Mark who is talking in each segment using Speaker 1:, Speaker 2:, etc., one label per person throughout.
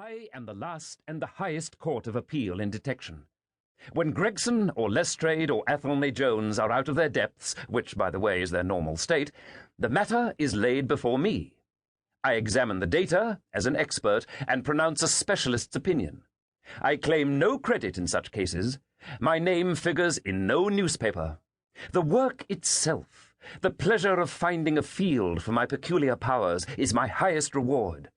Speaker 1: I am the last and the highest court of appeal in detection. When Gregson or Lestrade or Athelney Jones are out of their depths, which, by the way, is their normal state, the matter is laid before me. I examine the data as an expert and pronounce a specialist's opinion. I claim no credit in such cases. My name figures in no newspaper. The work itself, the pleasure of finding a field for my peculiar powers, is my highest reward.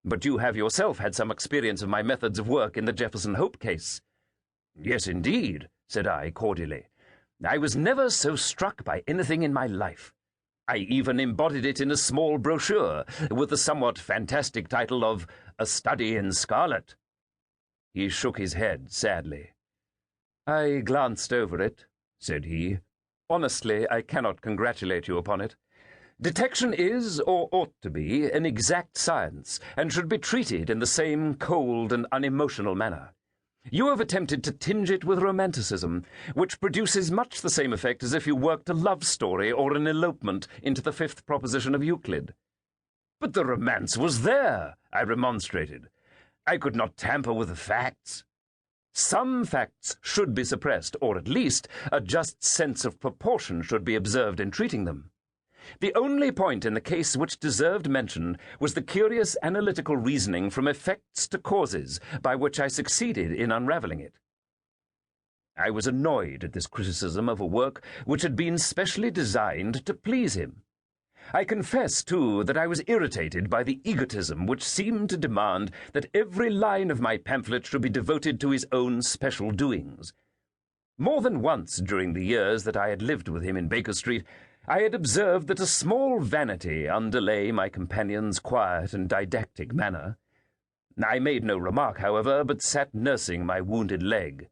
Speaker 1: But you have yourself had some experience of my methods of work in the Jefferson Hope case. Yes, indeed, said I cordially. I was never so struck by anything in my life. I even embodied it in a small brochure with the somewhat fantastic title of A Study in Scarlet. He shook his head sadly. I glanced over it, said he. Honestly, I cannot congratulate you upon it. Detection is, or ought to be, an exact science, and should be treated in the same cold and unemotional manner. You have attempted to tinge it with romanticism, which produces much the same effect as if you worked a love story or an elopement into the fifth proposition of Euclid. But the romance was there, I remonstrated. I could not tamper with the facts. Some facts should be suppressed, or at least a just sense of proportion should be observed in treating them. The only point in the case which deserved mention was the curious analytical reasoning from effects to causes by which I succeeded in unraveling it. I was annoyed at this criticism of a work which had been specially designed to please him. I confess, too, that I was irritated by the egotism which seemed to demand that every line of my pamphlet should be devoted to his own special doings. More than once during the years that I had lived with him in Baker Street, I had observed that a small vanity underlay my companion's quiet and didactic manner. I made no remark, however, but sat nursing my wounded leg.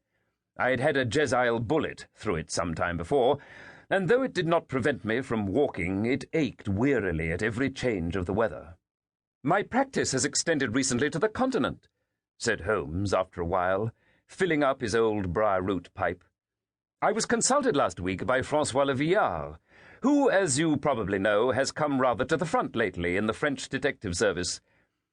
Speaker 1: I had had a Jezile bullet through it some time before, and though it did not prevent me from walking, it ached wearily at every change of the weather. My practice has extended recently to the continent, said Holmes after a while, filling up his old briar-root pipe. I was consulted last week by Francois Le Villard, who, as you probably know, has come rather to the front lately in the French detective service.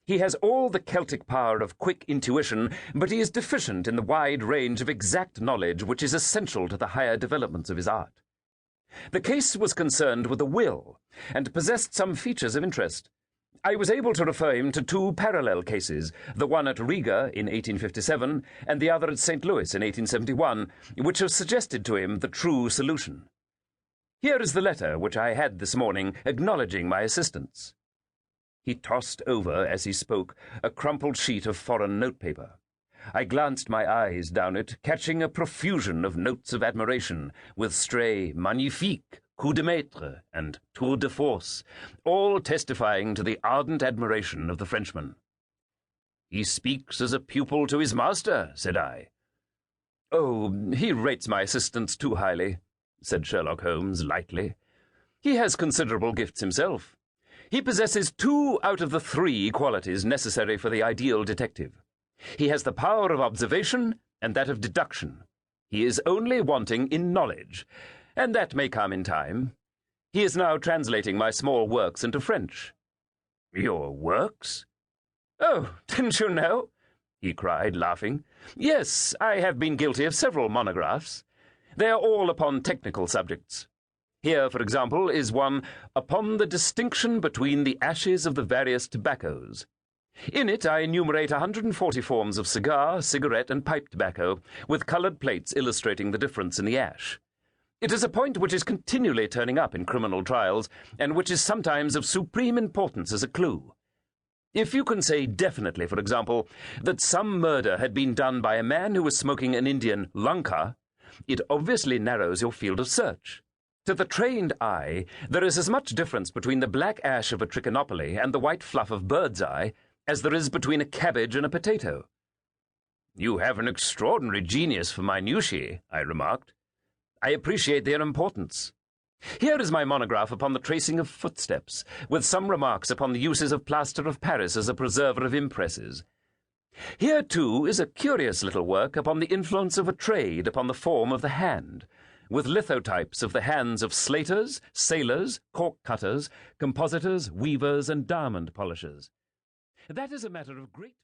Speaker 1: He has all the Celtic power of quick intuition, but he is deficient in the wide range of exact knowledge which is essential to the higher developments of his art. The case was concerned with a will, and possessed some features of interest. I was able to refer him to two parallel cases, the one at Riga in 1857 and the other at St. Louis in 1871, which have suggested to him the true solution. Here is the letter which I had this morning acknowledging my assistance. He tossed over, as he spoke, a crumpled sheet of foreign notepaper. I glanced my eyes down it, catching a profusion of notes of admiration, with stray magnifique, coup de maître, and tour de force, all testifying to the ardent admiration of the Frenchman. He speaks as a pupil to his master, said I. Oh, he rates my assistance too highly, said Sherlock Holmes lightly. He has considerable gifts himself. He possesses 2 out of the 3 qualities necessary for the ideal detective. He has the power of observation and that of deduction. He is only wanting in knowledge, and that may come in time. He is now translating my small works into French. Your works? Oh, didn't you know? He cried, laughing. Yes, I have been guilty of several monographs. They are all upon technical subjects. Here, for example, is one upon the distinction between the ashes of the various tobaccos. In it I enumerate 140 forms of cigar, cigarette, and pipe tobacco, with coloured plates illustrating the difference in the ash. It is a point which is continually turning up in criminal trials, and which is sometimes of supreme importance as a clue. If you can say definitely, for example, that some murder had been done by a man who was smoking an Indian lanka, it obviously narrows your field of search. To the trained eye, there is as much difference between the black ash of a trichinopoly and the white fluff of bird's eye as there is between a cabbage and a potato. You have an extraordinary genius for minutiae, I remarked. I appreciate their importance. Here is my monograph upon the tracing of footsteps, with some remarks upon the uses of plaster of Paris as a preserver of impresses. Here, too, is a curious little work upon the influence of a trade upon the form of the hand, with lithotypes of the hands of slaters, sailors, cork-cutters, compositors, weavers, and diamond polishers. That is a matter of great